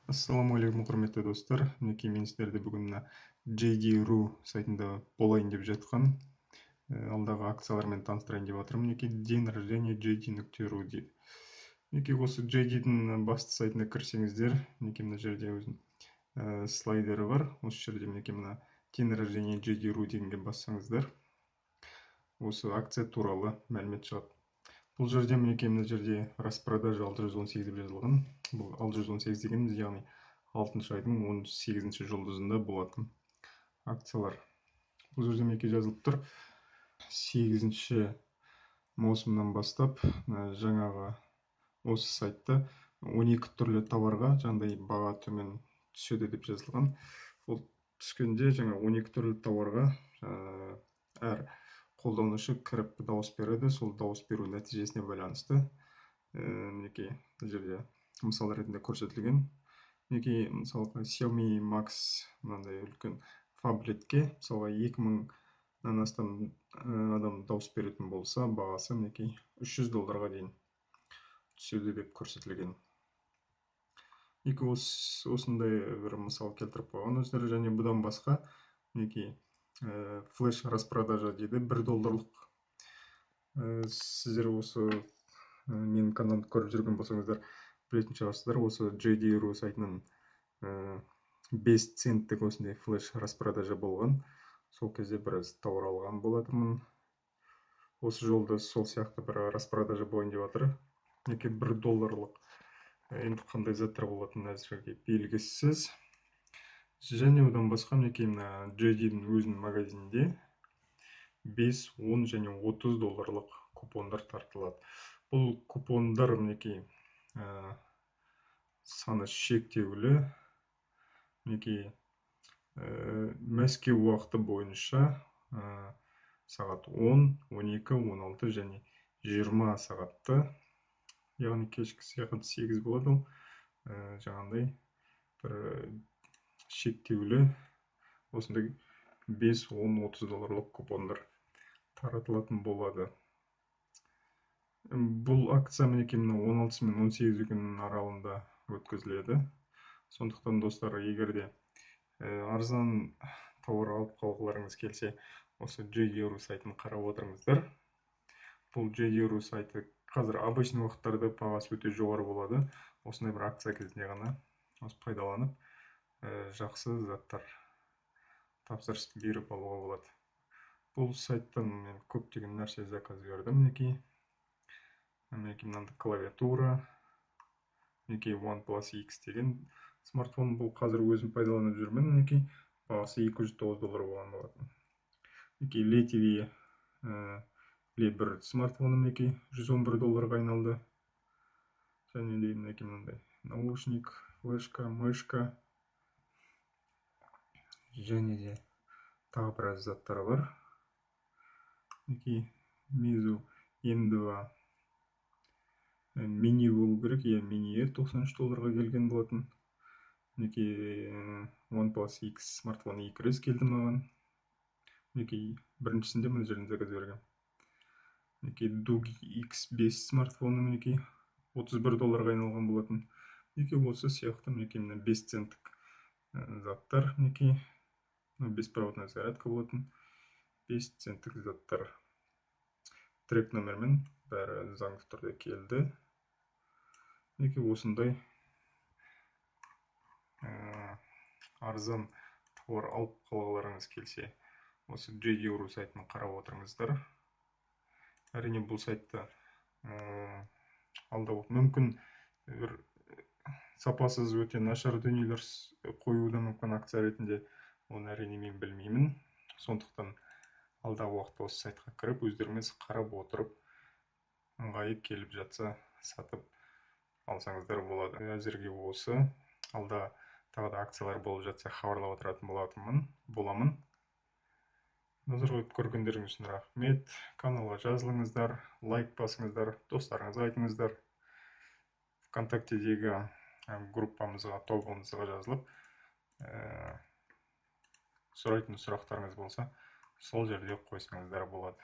Ассалаумағалейкум құрметті достар. Мінекей мен сіздерді бүгін мына JD.ru сайтында болайын деп жатқан алдағы акциялармен таныстырайын деп жатырмын. Мінекей день рождения JD.ru дейді. Мінекей осы JD-дің басты сайтына кірсеңіздер, мінекей мына жерде өзінің слайдері бар. Осы жерде мінекей мына день рождения JD.ru дегенге бассаңыздар, осы акция туралы мәлімет шығады. Бұл жерде мінекей мына жерде распродажа 618 деп жазылған. Бұл 618 дегеніміз яғни 6 айдың 18 жұлдызында болатын акциялар. Бұл жерде мінекей жазылып тұр. 8 маусымнан бастап жаңағы осы сайтта 12 түрлі товарға жаңағыдай баға төмен түседі деп жазылған. Ол түскенде жаңа 12 түрлі товарға әр қолданушы кіріп дауыс береді. Сол дауыс беру нәтижесіне байланысты мінекей бұл жерде мысал ретінде көрсетілген. Мінекей мысалға Xiaomi Max мынандай үлкен фаблетке мысалға 2000-нан астам адам дауыс беретін болса, бағасы мінекей $300 дейін түседі деп көрсетілген. Осындай бір мысал келтіріп қойған өздері. Және бұдан басқа мінекей флеш распродажа дейді, $1. Сіздер осы менің каналымды көріп жүрген болсаңыздар білетін шығарсыздар. Осы JD.ru сайтының 5 центтік осындай флеш распродажа болған. Сол кезде біраз тауар алған болатынмын. Осы жолда сол сияқты бір распродажа болайын деп жатыр. Мінекей $1 енді қандай заттар болатыны әзірге белгісіз. Және одан басқа мінекей мына JD-дің өзінің магазинінде 5, 10 және $30 купондар тартылады. Бұл купондар мінекей саны шектеулі. Мінекей Мәскеу уақыты бойынша сағат 10, 12, 16 және 20 сағатты, яғни кешкі сағат 8 болады. Жаңағындай бір шектеулі осындай 5, 10, $30 купондар таратылатын болады. Бұл акция мінекей 16 мен 18 күннің аралығында өткізіледі. Сондықтан достар, егерде арзан тауар алып қалғыларыңыз келсе, осы JD.ru сайтын қарап отырыңыздар. Бұл JD.ru сайты қазір обычный уақыттарда бағасы өте жоғары болады. Осындай бір акция кезінде ғана пайдаланып жақсы заттар тапсырыс беріп алуға болады. Бұл сайттан мен көптеген нәрсе заказ бердім. Мінекей мынандай клавиатура, мінекей OnePlus X деген смартфон. Бұл қазір өзім пайдаланып жүрмін. Мінекей бағасы $209 болған болатын. Мінекей LTE бір смартфоны мінекей $111 айналды. Және де мінекей мынандай наушник, флешка, мышка және де тағы біраз заттар бар. Мінекей Meizu M2 мини болу керек, мини $93 келген болатын. Мінекей OnePlus X смартфоны 2 келді маған. Мінекей біріншісінде мына жерден заказ берген. Мінекей Doogee X5 смартфоны мінекей $31 айналған болатын. Мінекей осы сияқты мінекей 5 центтік заттар, мінекей беспроводная зарядка болатын 5 центтік заттар. Трек номермен бәрі заңды түрде келді. Мінекей осындай арзан тауар алып қалғыларыңыз келсе, осы JD.ru сайтын қарап отырыңыздар. Әрине бұл сайтта алдауы мүмкін сапасыз өте нашар дүниелер қоюы мүмкін акция ретінде. Оны әрине мен білмеймін. Сондықтан алдағы уақытта осы сайтқа кіріп, өздеріңіз қарап отырып, ыңғайы келіп жатса сатып алсаңыздар болады. Әзірге осы. Алда тағы да акциялар болып жатса хабарлап отыратын боламын. Назар қойып көргендеріңіз үшін рахмет. Каналға жазылыңыздар, лайк басыңыздар, достарыңызға айтыңыздар. ВКонтактедегі группамызға, тобымызға жазылып, сұрайтын сұрақтарыңыз болса, сол жерде қойсаңыздар болады.